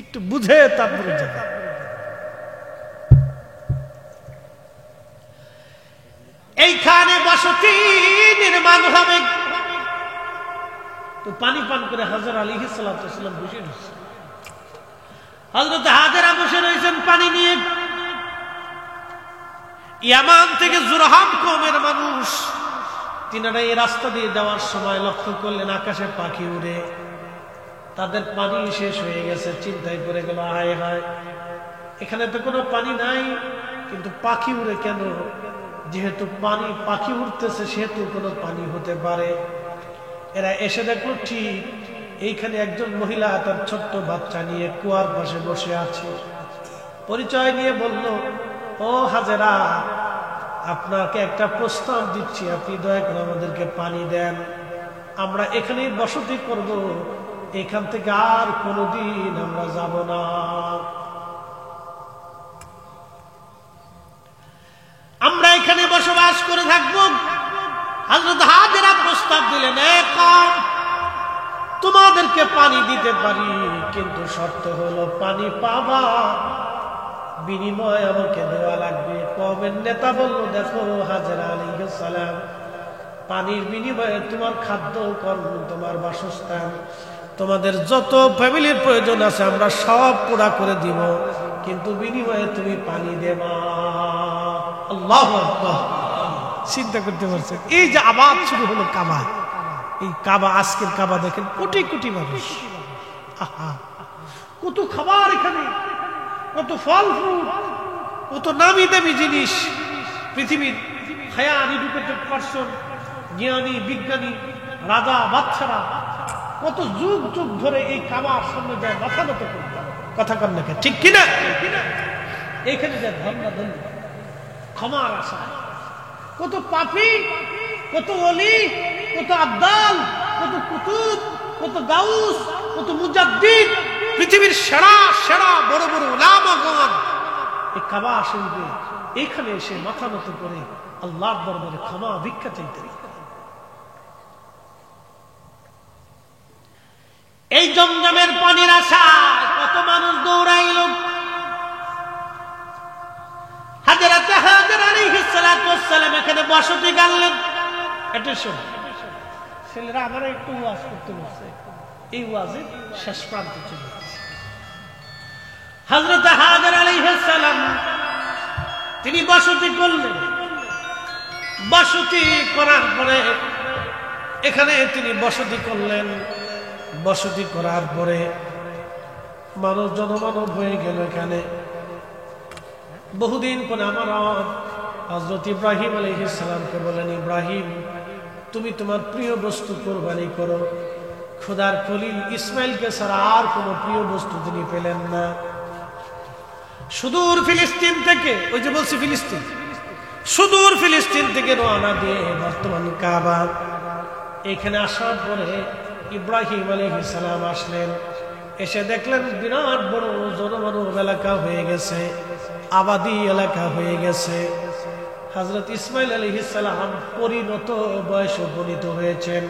একটু বুঝে তারপরে যাবে। এইখানে বসতি নির্মাণ হবে। তো পানি পান করে হাজরা আলাইহিস সালাতু ওয়াস সালাম বসে রয়েছে। হযরত হাজরা বসে রয়েছেন পানি নিয়ে। ইয়ামান থেকে জুরহাম কওমের মানুষ, তিনারা এই রাস্তা দিয়ে যাওয়ার সময় লক্ষ্য করলেন আকাশে পাখি উড়ে। তাদের পানি শেষ হয়ে গেছে, চিন্তায় পড়ে গেল, হায় হায়, এখানে তো কোনো পানি নাই, কিন্তু পাখি উড়ে কেন? যেহেতু পাখি উঠতেছে, সেহেতু কোনো পানি হতে পারে। এরা এসে দেখলো ঠিক এইখানে একজন মহিলা তার ছোট্ট বাচ্চা নিয়ে কুয়ার পাশে বসে আছে। পরিচয় নিয়ে বলল, ও হাজেরা, আপনাকে একটা প্রস্তাব দিচ্ছি, আপনি দয়া করে আমাদেরকে পানি দেন, আমরা এখানেই বসতি করব, এখান থেকে আর কোনোদিন আমরা যাব না। আমরা এখানে বসবাস করে থাকবো। হযরত হাজেরা প্রস্তাব দিলেন, তোমাদেরকে পানি দিতে পারি, কিন্তু শর্ত হলো পানি পাবা, বিনিময় আমাকে দেওয়া লাগবে। কওমের নেতা বলল, দেখো হাজেরা আলাইহিস সালাম, পানির বিনিময়ে তোমার খাদ্য, কর্ম, তোমার বাসস্থান, তোমাদের যত ফ্যামিলির প্রয়োজন আছে আমরা সব পুরা করে দিব, কিন্তু বিনিময়ে তুমি পানি দেবা। আল্লাহু আকবার। চিন্তা করতে পারছেন, এই যে আবাদ শুরু হলো কাবা, এই কাবা, আজকের কাবা দেখেন কোটি কোটি মানুষ, আহা কত খাবার এখানে, কত ফল ফ্রুট, কত নামি দামি জিনিস, পৃথিবীর হায়ার এডুকেটেড পারসন, জ্ঞানী বিজ্ঞানী, রাজা বাদশারা কত যুগ যুগ ধরে এই কাবার সামনে যায় মাথা নত করত, কথা কন না ঠিক কিনা? এইখানে যায় ধর্ণা ধন্য ক্ষমার আশা, কত পাপী, কত ওলি, কত আব্দাল, কত কুতুব, কত গাউস, কত মুজাদ্দিদ, পৃথিবীর সেরা সেরা বড় বড় উলামাগণ এই কাবা শরীফে এইখানে এসে মাথা নত করে আল্লাহর দরবারে ক্ষমা ভিক্ষা চাইতে। এই জমজমের পানির আশায় কত মানুষ দৌড়াইল। হযরত হাজর আলাইহিস সালাতু ওয়াস সালাম এখানে বসতি গাড়লেন। অ্যাটেনশন ছেলেরা, আমরা একটু ওয়াজ করতে বলছে, এই ওয়াজে শেষ প্রান্তে চলে গেছে। হযরত হাজর আলাইহিস সালাম তিনি বসতি করলেন। বসতি করার পরে এখানে তিনি বসতি করলেন। বসতি করার পরে মানুষ জনমানব হয়ে গেল এখানে। বহুদিন পরে আমার হযরত ইব্রাহিম আলাইহিস সালামকে বলেন, ইব্রাহিম তুমি তোমার প্রিয় বস্তু কুরবানি করো। খোদার খলিল ইসমাইলকে ছাড়া আর কোনো প্রিয় বস্তু তিনি পেলেন না। সুদূর ফিলিস্তিন থেকে, ওই যে বলছি ফিলিস্তিন, সুদূর ফিলিস্তিন থেকে রওনা দিয়ে বর্তমান কাবা, এখানে আসার পরে ইব্রাহিম আলাইহিস সালাম আসলেন। এসে দেখলেন বিরাট বড় জনমানব এলাকা হয়ে গেছে, আবাদি এলাকা হয়ে গেছে। হযরত ইসমাইল আলাইহিস সালাম পরিণত বয়সে উপনীত হয়েছেন,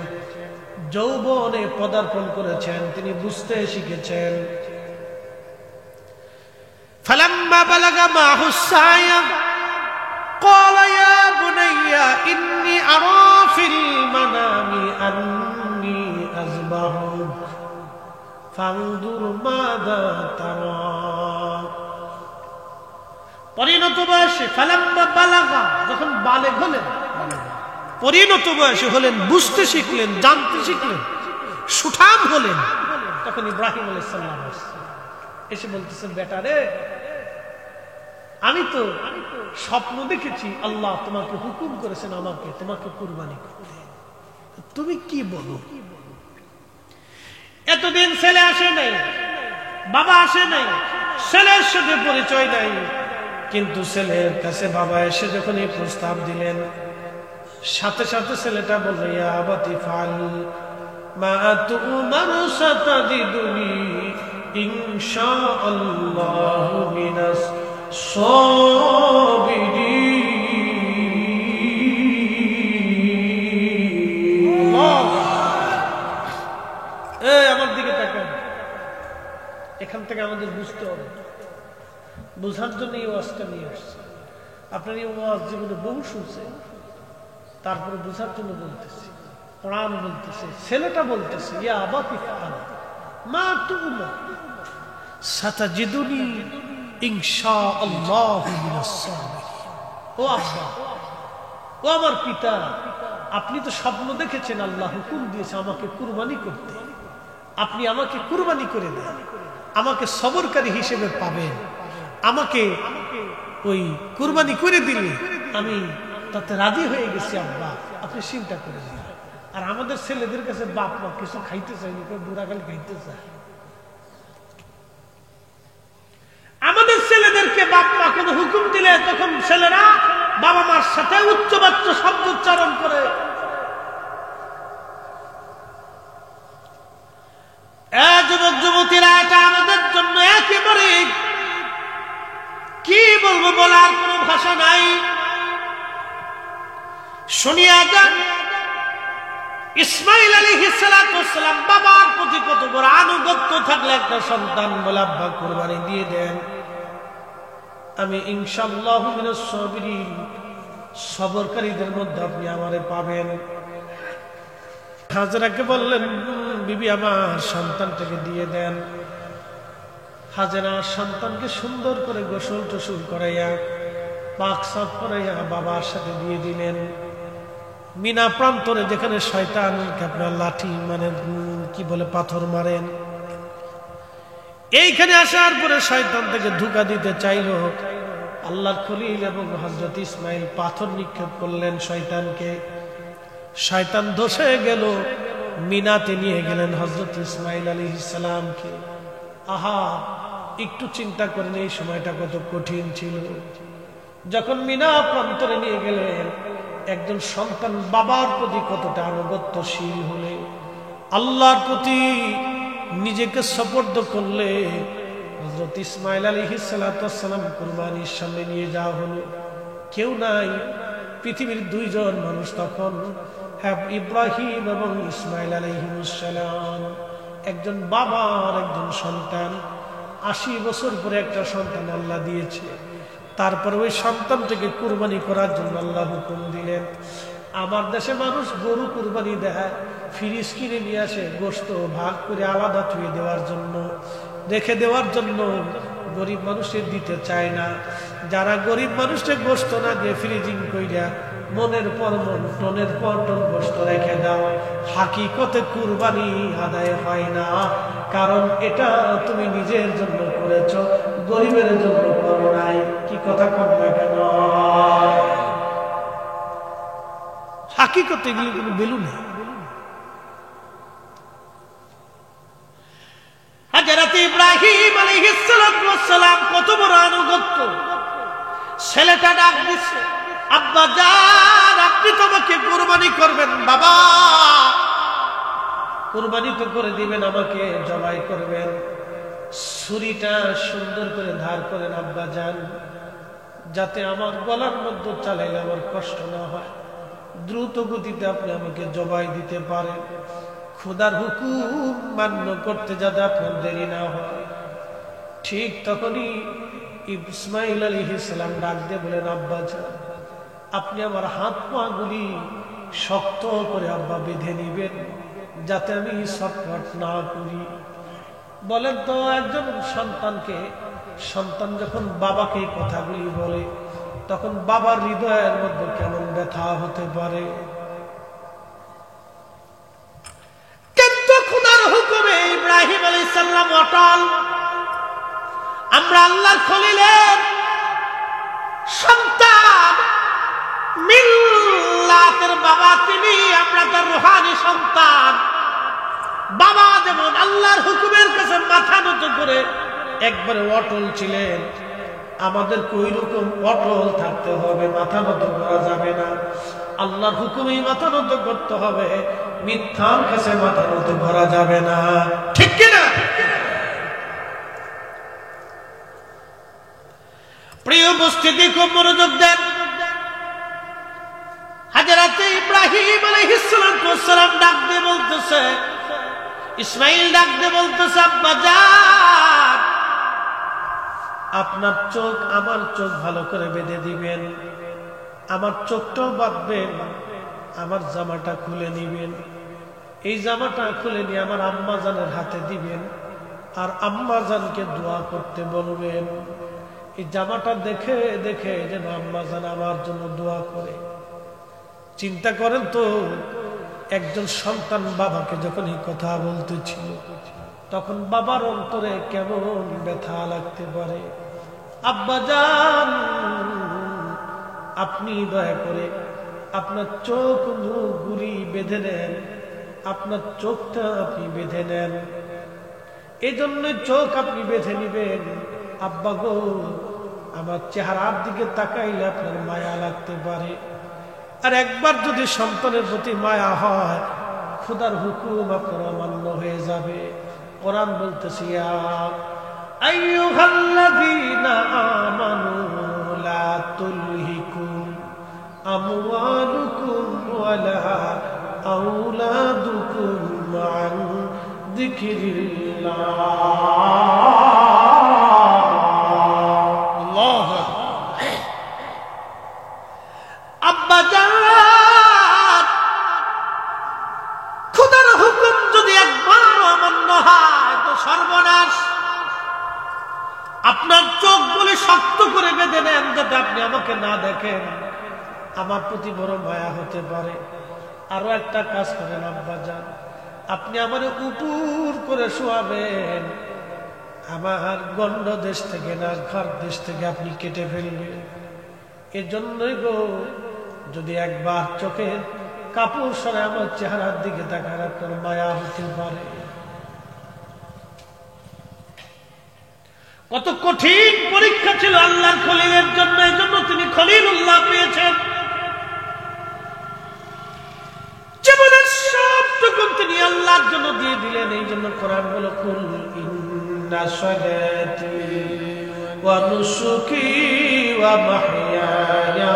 যৌবনে পদার্পণ করেছেন, তিনি বুঝতে শিখেছেন। ফালাম্মা বালাগা মাহু সায়া قال يا بني إني أرى في المنام أني أذبحك فانظر ماذا ترى। পরিণত বয়সে ফালাম্মা বালাগা, যখন বালেগ হলেন, পরিণত বয়সে হলেন, বুঝতে শিখলেন, জানতে শিখলেন, সুঠাম হলেন, তখন ইব্রাহিম আলাইহিস সালাম এসে বলতেছেন, বেটা রে, আমি তো স্বপ্ন দেখেছি আল্লাহ তোমাকে হুকুম করেছেন আমাকে তোমাকে কুরবানি করতে, তুমি কি বলো? এতদিন ছেলে আসে নাই, বাবা আসে নাই, ছেলের সাথে পরিচয় নাই, কিন্তু ছেলের কাছে বাবা এসে যখন এই প্রস্তাব দিলেন, সাথে সাথে ছেলেটা বলল, ইয়া আবাতি ফাল মা তুমারু সাতাজিদুনি ইনশাআল্লাহু মিনাস সাবিরিন। আমার দিকে তাকান, এখান থেকে আমাদের বুঝতে হবে, বুঝার জন্য এই ওয়াজটা নিয়ে আসছে। আপনার এই ওয়াজ জীবনে বহু শুনছে, তারপরে বুঝার জন্য বলতেছি। কোরআন বলতেছে, ছেলেটা বলতেছে, ইয়া আবাতি ফাল মা তুমার সাতাজিদুনি ইনশাআল্লাহু মিনাস সাবিরিন। ও আব্বা, ও আমার পিতা, আপনি তো স্বপ্ন দেখেছেন, আল্লাহ হুকুম দিয়েছে আমাকে কুরবানি করতে, আপনি আমাকে কুরবানি করে দেন, আমাকে সবরকারী হিসেবে পাবেন, আমাকে ওই কুরবানি করে দিলে আমি তাতে রাজি হয়ে গেছি আব্বা, আপনি চিন্তা করে দিন। আর আমাদের ছেলেদের কাছে বাপ মা কিছু খাইতে চাইনি, বুড়াকাল খাইতে চায়। আমাদের ছেলেদেরকে বাপ মা কোনো হুকুম দিলে তখন ছেলেরা বাবা মার সাথে উচ্চবাচ্য শব্দ উচ্চারণ করে। যুবক যুবতীরা, এটা আমাদের জন্য একেবারে কি বলবো, বলার কোনো ভাষা নাই। শুনিয়া যান, ইসমাইল আলাইহিস সালাতু ওয়াস সালাম বাবার প্রতি কত বড় আনুগত্য থাকলে একটা সন্তান বলে, আব্বা কুরবানি দিয়ে দেন, আমি ইনশাআল্লাহু মিনাস সাবিরিন, সবরকারীদের মধ্যে আপনি আমারে পাবেন। হাজরাকে বললেন, বিবি আমার সন্তানটাকে দিয়ে দেন। হাজেরা সন্তানকে সুন্দর করে গোসল টোসল করাইয়া পাক সাফ করাইয়া বাবার সাথে দিয়ে দিলেন। মিনা প্রান্তরে যেখানে শয়তানকে আপনার লাঠি মানে কি বলে পাথর মারেন, এইখানে আসার পরে শয়তান থেকে ধোঁকা দিতে চাইল। আল্লাহর খলিল এবং হযরত ইসমাইল পাথর নিক্ষেপ করলেন শয়তানকে। শয়তান ধসে গেল, মিনাতে নিয়ে গেলেন হযরত ইসমাইল আলাইহিস সালামকে। আহা, একটু চিন্তা করেন এই সময়টা কত কঠিন ছিল। যখন মিনা প্রান্তরে নিয়ে গেলেন, একজন সন্তান বাবার প্রতি কতটা আনুগত্যশীল হলে, আল্লাহর প্রতি নিজেকে সপর্দ করলে। হযরত ইসমাইল আলাইহিস সালাম কুরবানির সামনে নিয়ে যাওয়া হলো। কেউ নাই, পৃথিবীর দুইজন মানুষ তখন, হ্যাঁ, ইব্রাহিম এবং ইসমাইল আলাইহিস সালাম, একজন বাবা আর একজন সন্তান। 80 বছর পরে একটা সন্তান আল্লাহ দিয়েছে। তারপর ওই সন্তানটাকে কুরবানি করার জন্য আল্লাহ হুকুম দিলেন। আমার দেশে মানুষ গরু কুরবানি দেয়, ফ্রিজ কিনে নিয়ে আসে, গোশত ভাগ করে আলাদা থুয়ে দেওয়ার জন্য, রেখে দেওয়ার জন্য। গরিব মানুষের দিতে চায় না। যারা গরিব মানুষের গোশত না দিয়ে ফ্রিজিং কইরা মনের পর মন, টনের পর টন গোশত রেখে দাও, হাকিকতে কুরবানি আদায় হয় না। কারণ এটা তুমি নিজের জন্য করেছ, গরিবের জন্য করো নাই। কি কথা কর না কেন? হাকিকতে এগুলো কোনো ভ্যালু নেই। হযরত ইব্রাহিম আলাইহিস সালাম কত বড় আনুগত্য। ছেলেটা ডাক দিচ্ছে, আব্বা জান, আপনি তো আমাকে কুরবানি করবেন। বাবা, কুরবানি তো করে দিবেন, আমাকে জবাই করবেন। ছুরিটা সুন্দর করে ধার করেন আব্বা জান, যাতে আমার গলার মধ্যে চালাইলে আমার কষ্ট না হয়। দ্রুত গতিতে আপনি আমাকে জবাই দিতে পারেন। খোদার হুকুম মান্য করতে যাতে আপনার দেরি না হয়। ঠিক তখনই ইসমাইল আলাইহিস সালাম ডাক দিয়ে বলেন, আব্বা জান, আপনি আমার হাত পা গুলি শক্ত করে আব্বা বেঁধে নিবেন, যাতে আমি ছটফট না করি। বলেন তো, একজন সন্তানকে, সন্তান যখন বাবাকে এই কথাগুলি বলে, তখন বাবার হৃদয়ের মধ্যে কেমন ব্যথা হতে পারে। কিন্তু খোদার হুকুমে ইব্রাহিম আলাইহিস সালাম অটল। আমরা আল্লাহর খলিলের সন্তান, মিল্লাতের বাবা তিনি, আমরা তার রূহানি সন্তান। বাবা যেমন আল্লাহর হুকুমের কাছে মাথা নত করে একবারে অটল ছিলেন, আমাদের ওই রকম অটল থাকতে হবে, মাথা নত করা যাবে না। আল্লাহর হুকুমেই মাথা নত করতে হবে, মিথ্যার কাছে মাথা নত করা যাবে না। ঠিক কিনা? প্রিয় উপস্থিতি, খুব মনোযোগ দেন। হযরত ইব্রাহিম আলাইহিস সালাম ডাক দিয়ে বলতেছে, ইসমাইল ডাক দিয়ে বলতেছে, আব্বা জান, আপনার চোখ আমার চোখ ভালো করে বেঁধে দিবেন, আমার চোখটাও বাঁধবেন, আমার জামাটা খুলে নিবেন। এই জামাটা খুলে নিয়ে আমার আম্মা জানের হাতে দিবেন, আর আম্মা জানকে দোয়া করতে বলবেন। এই জামাটা দেখে দেখে যেন আম্মা জান আমার জন্য দোয়া করে। চিন্তা করেন তো, একজন সন্তান বাবাকে যখন এই কথা বলতেছিল, তখন বাবার অন্তরে কেমন ব্যথা লাগতে পারে। আব্বা জান, আপনি দয়া করে আপনার চোখ মুখগুলি বেঁধে নেন, আপনার চোখটা আপনি বেঁধে নেন। এই জন্য চোখ আপনি বেঁধে নিবেন। আব্বা গো, আমার চেহারার দিকে তাকাইলে আপনার মায়া লাগতে পারে। আর একবার যদি সন্তানের প্রতি মায়া হয়, খোদার হুকুম আপনার অমান্য হয়ে যাবে। কোরআন বলতেছে, ইয়া আইয়ুহাল্লাযীনা আমানু লা তুলহিকুম আমওয়ালুকুম ওয়ালা আওলাদুকুম আন যিকরিল্লাহ। আল্লাহু আকবার। আব্বা জান, খোদার হুকুম যদি একবার অমান্য হয় তো সর্বনাশ। আপনার চোখ বলে শক্ত করে বেঁধে নেন যাতে আপনি আমাকে না দেখেন, আমার প্রতি বড় মায়া হতে পারে। আরো একটা কাজ করেন আব্বাজান, আপনি আমার উপর করে শোয়াবেন, আমার গন্ড দেশ থেকে না ঘর দেশ থেকে আপনি কেটে ফেলবেন। এর জন্যই গো, যদি একবার চোখের কাপড় সরে আমার চেহারার দিকে তাকার আপনার মায়া হতে পারে। কত কঠিন পরীক্ষা ছিল আল্লাহর খলিলের জন্য, এই জন্য তিনি খলিলুল্লাহ পেয়েছেন। জীবনের সবটুকু তিনি আল্লাহর জন্য দিয়ে দিলেন। এই জন্য কোরআন বলো, কুল ইন্না সালাতি ওয়া নুসুকি ওয়া মাহইয়ায়া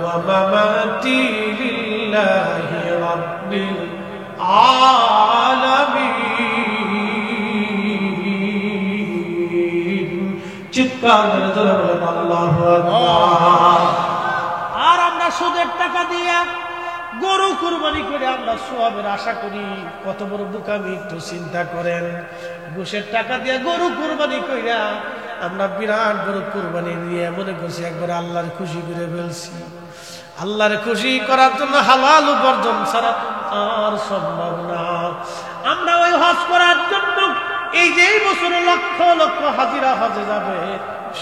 ওয়া মামাতি লিল্লাহি রাব্বিল আলামিন। চিৎকার করে জোরে বলেন আল্লাহু আকবার। আর আমরা সুদের টাকা দিয়ে গরু কুরবানি করে আমরা সওয়াবের আশা করি, কত বড় বোকামি একটু চিন্তা করেন। ঘুষের টাকা দিয়ে গরু কুরবানি কইরা আমরা বিরাট বড় কুরবানি নিয়ে মনে করছি একবার আল্লাহর খুশি করে ফেলছি। আল্লাহর খুশি করার জন্য হালাল উপার্জন ছাড়া আর সম্ভব না। আমরা ওই হজ করার জন্য এই যে এই বছরে লক্ষ লক্ষ হাজিরা হজে যাবে,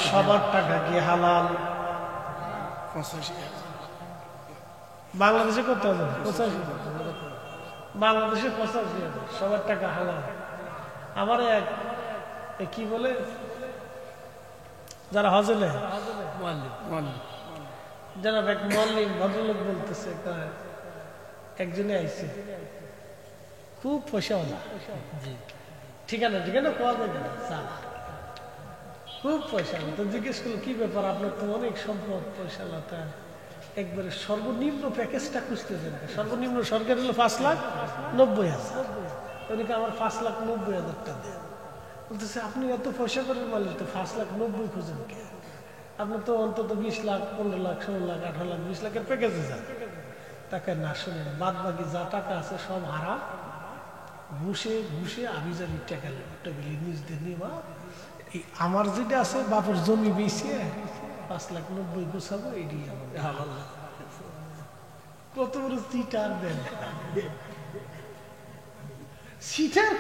সবার টাকা কি হালাল? বাংলাদেশে কত হবে? 85। বাংলাদেশে 85, সবার টাকা হালাল। আমার এক কি বলে, যারা হজে নেয়, যারা এক মল্লিক ভদ্রলোক বলতেছে, একজনে আইছে খুব পয়সাওয়ালা, ঠিকানা পাওয়া যাবে না, খুব পয়সা। তো জিজ্ঞেস করলো কি ব্যাপার, আপনার তো অনেক সম্পদ, পয়সাওয়ালা, তা একবারে সর্বনিম্ন প্যাকেজটা খুঁজতেছেন। সর্বনিম্ন সরকার হলো 5,90,000। উনিকে আমার 5,90,000 টাকা দেন। বলতেছে আপনি এত পয়সা করেন মালিক, তো 5,90,000 খুঁজেন কে? আপনার তো অন্তত 20 লাখ, 15 লাখ, 16 লাখ, 18 লাখ, 20 লাখের প্যাকেজে যান। তাকে না শুনেন, বাদ বাকি যা টাকা আছে সব হারাম, ঘুষে ঘুষে আবিজাবির টাকা টেবিলে নিজদের নিবা। এই আমার যেটা আছে বাপের জমি বেশি 5,90,000 গোছাবো, এটি আমাদের হালাল। কত বড় সিটার দেন, সিটার।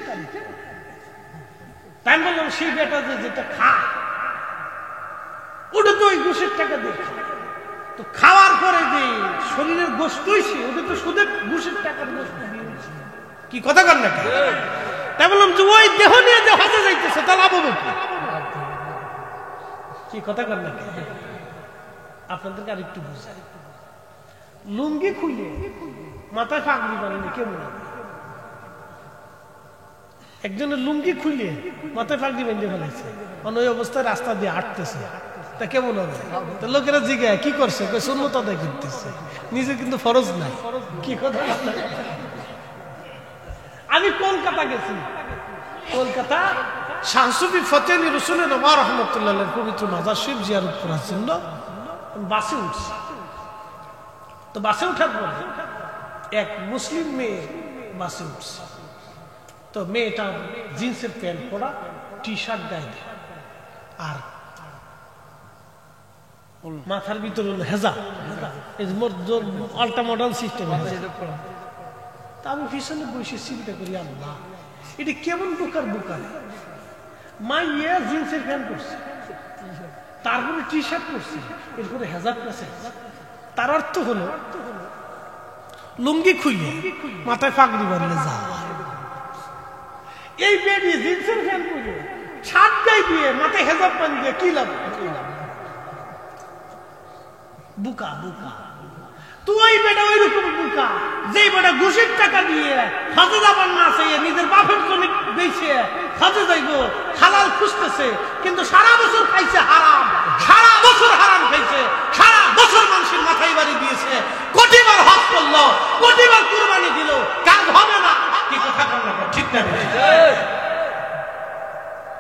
তাই বললাম সেই বেটা যেটা খায় ওটা তো ওই ঘুষের টাকা দিয়ে খায়। তো খাওয়ার পরে যে শরীরের গোস্ত হয়েছে ওটা তো শুধু ঘুষের টাকার গোস্ত দিয়েছে। কি কথা কর না? তাই বললাম যে ওই দেহ নিয়ে যে হজে যাইতেছে তা লাভ হবে কি কথা কর না? আপনাদেরকে আর একটু বুঝাই, লুঙ্গি খুলে মাথায় পাগড়ি বানিয়ে কেমন হবে? একজনের লুঙ্গি খুলে মাথায় পাগড়ি বানিয়ে ফেলেছে, ওই অবস্থায় রাস্তা দিয়ে হাঁটতেছে, তা কেমন হবে? তো লোকেরা জিজ্ঞাসা কি করছে, সুন্নত আদায় করতেছে, নিজে কিন্তু ফরজ নাই। কি কথা? আমি কলকাতা গেছি, কলকাতা শাহসুফি ফতেহ রসুলের নওয়াজ রহমতুল্লাহ পবিত্র মাজার শরীফ জিয়ারত করার জন্য বাসে উঠছি। তো বাসে উঠার পরে এক মুসলিম মেয়ে বাসে উঠছে। তো মেয়েটা জিন্সের প্যান্ট পরা, টি শার্ট গায়ে দেয়, আর মাথার ভিতরে হেজা, আল্টা মডেল সিস্টেম। তা আমি পিছনে বসে চিন্তা করি, আল্লাহ এটা কেমন বোকার বোকা, মাইয়া জিন্সের প্যান্ট পরছে, তারপরে টি শার্ট পরছে, এরপরে হেজাব পরছে। তার অর্থ হলো লুঙ্গি খুইয়ে মাথায় পাগড়ি বানিয়ে যা। এই বেরিয়ে জিন্সের প্যান্ট পরে শার্ট গায়ে দিয়ে মাথায় হেজাব বানিয়ে কি লাভ? বুকা বুকা। তুই বেটা ওই রকম বুকা যে বেটা ঘুষের টাকা দিয়ে হজে যাবার না চাইয়ে নিজের বাপের জমি বেচে হজে যাইব, হালাল খুঁজতেছে, কিন্তু সারা বছর খাইছে হারাম, সারা বছর হারাম খাইছে, সারা বছর মানুষের মাথায় বাড়ি দিয়েছে, কোটিবার হজ করলো, কোটিবার কুরবানি দিল, কাজ হবে না। কি কথা বললাম ঠিক না?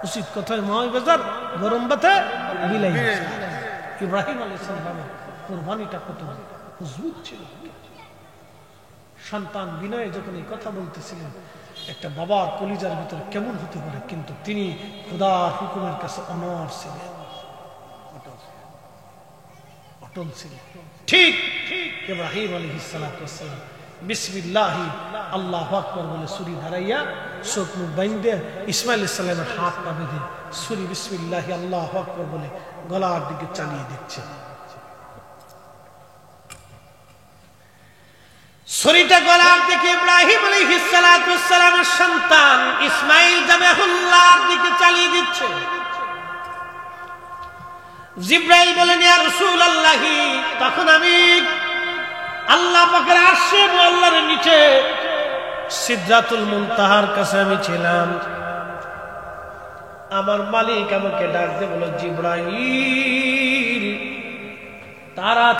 উচিত কথায় মহাই বাজার গরম বাতে বিলাই। ইব্রাহিম আলাইহিস সালাম কুরবানিটা কত মজবুত ছিল, সন্তান বিনয়ে যখন এই কথা বলতেছিলেন, একটা বাবার কলিজার ভিতরে কেমন হতে পারে, কিন্তু তিনি খোদার হুকুমের কাছে অনড় ছিলেন, অটল ছিলেন। ঠিক ইব্রাহিম আলাইহিস সালাতু ওয়াস সালাম বিসমিল্লাহি আল্লাহু আকবার বলে ছুরি ধরাইয়া চোখ মুখ বাইন্ধে ইসমাইল আলাইহিস সালামের হাত পা বেঁধে ছুরি বিসমিল্লাহি আল্লাহু আকবার বলে গলার দিকে চালিয়ে দিচ্ছে। ছুরিটা গলার দিকে ইব্রাহিম আলাইহিস সালাতু ওয়াস সালামের সন্তান ইসমাইল যাবেহুল্লাহর দিকে চালিয়ে দিচ্ছে। জিবরাইল বলেন, ইয়া রাসূলুল্লাহ, তখন আমি আল্লাহ পাকের আরশে আল্লাহর নিচে সিদরাতুল মুনতাহার কাছে আমি ছিলাম। আমার মালিক আমাকে ডাক দিয়ে বলল, জিবরাইল তারা